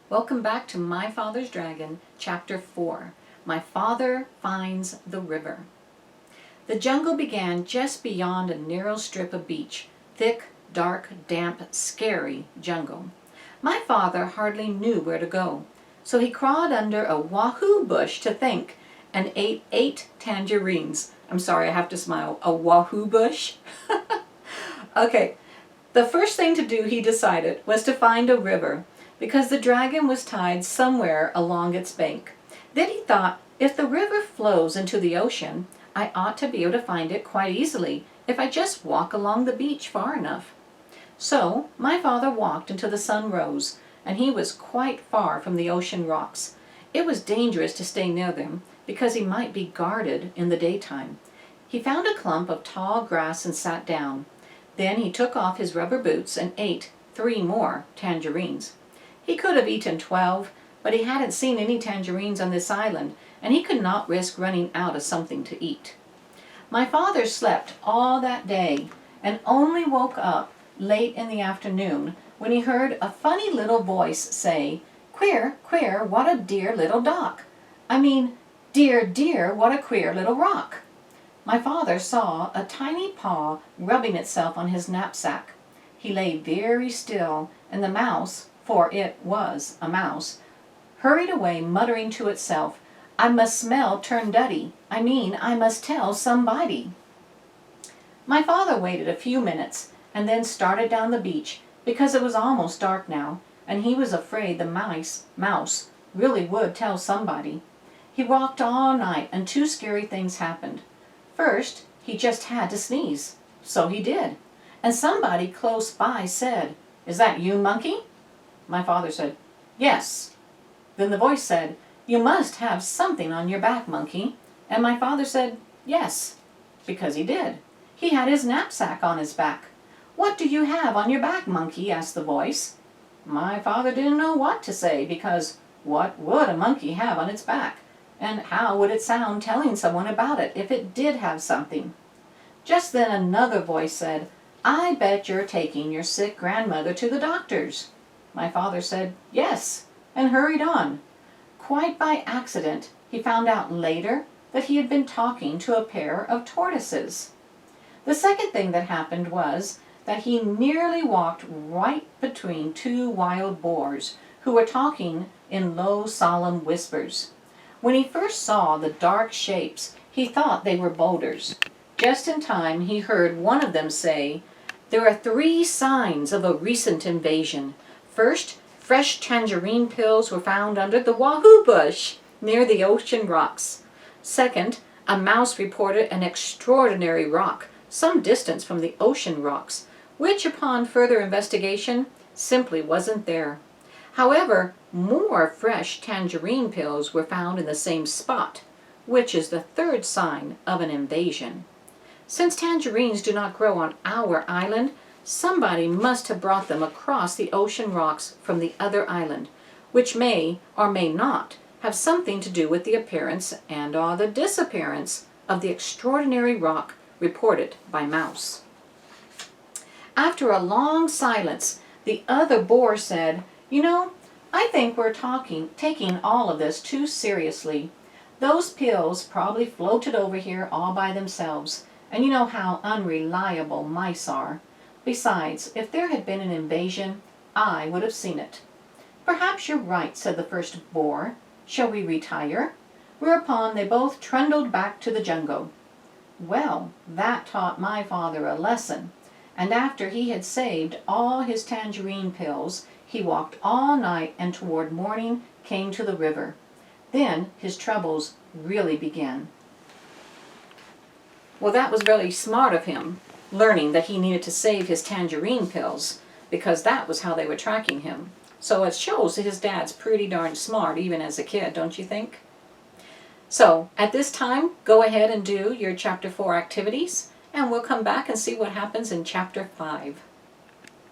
Welcome back to My Father's Dragon, Chapter 4. My Father Finds the River. The jungle began just beyond a narrow strip of beach. Thick, dark, damp, scary jungle. My father hardly knew where to go, so he crawled under a wahoo bush to think, and ate 8 tangerines. I'm sorry, I have to smile. A wahoo bush? Okay, the first thing to do, he decided, was to find a river, because the dragon was tied somewhere along its bank. Then he thought, if the river flows into the ocean, I ought to be able to find it quite easily if I just walk along the beach far enough. So my father walked until the sun rose, and he was quite far from the ocean rocks. It was dangerous to stay near them, because he might be guarded in the daytime. He found a clump of tall grass and sat down. Then he took off his rubber boots and ate 3 more tangerines. He could have eaten 12, but he hadn't seen any tangerines on this island, and he could not risk running out of something to eat. My father slept all that day and only woke up late in the afternoon when he heard a funny little voice say, "Queer, queer, what a dear little dock. I mean, dear, dear, what a queer little rock." My father saw a tiny paw rubbing itself on his knapsack. He lay very still, and the mouse, for it was a mouse, hurried away muttering to itself, "I must smell turnuddy. I must tell somebody." My father waited a few minutes and then started down the beach, because it was almost dark now, and he was afraid the mouse really would tell somebody. He walked all night, and 2 scary things happened. First, he just had to sneeze. So he did. And somebody close by said, "Is that you, Monkey?" My father said, "Yes." Then the voice said, "You must have something on your back, Monkey." And my father said, "Yes," because he did. He had his knapsack on his back. "What do you have on your back, Monkey?" asked the voice. My father didn't know what to say, because what would a monkey have on its back? And how would it sound telling someone about it if it did have something? Just then another voice said, "I bet you're taking your sick grandmother to the doctor's." My father said, "Yes," and hurried on. Quite by accident, he found out later that he had been talking to a pair of tortoises. The second thing that happened was that he nearly walked right between 2 wild boars who were talking in low, solemn whispers. When he first saw the dark shapes, he thought they were boulders. Just in time, he heard one of them say, "There are 3 signs of a recent invasion. First, fresh tangerine pills were found under the wahoo bush near the ocean rocks. Second, a mouse reported an extraordinary rock some distance from the ocean rocks, which upon further investigation simply wasn't there. However, more fresh tangerine pills were found in the same spot, which is the 3rd sign of an invasion. Since tangerines do not grow on our island, somebody must have brought them across the ocean rocks from the other island, which may or may not have something to do with the appearance and/or the disappearance of the extraordinary rock reported by Mouse." After a long silence, the other boar said, "You know, I think we're taking all of this too seriously. Those pills probably floated over here all by themselves, and you know how unreliable mice are. Besides, if there had been an invasion, I would have seen it." "Perhaps you're right," said the first boar. "Shall we retire?" Whereupon they both trundled back to the jungle. Well, that taught my father a lesson, and after he had saved all his tangerine pills, he walked all night and toward morning came to the river. Then his troubles really began. Well, that was really smart of him, learning that he needed to save his tangerine pills, because that was how they were tracking him. So it shows that his dad's pretty darn smart, even as a kid, don't you think? So, at this time, go ahead and do your Chapter 4 activities, and we'll come back and see what happens in Chapter 5.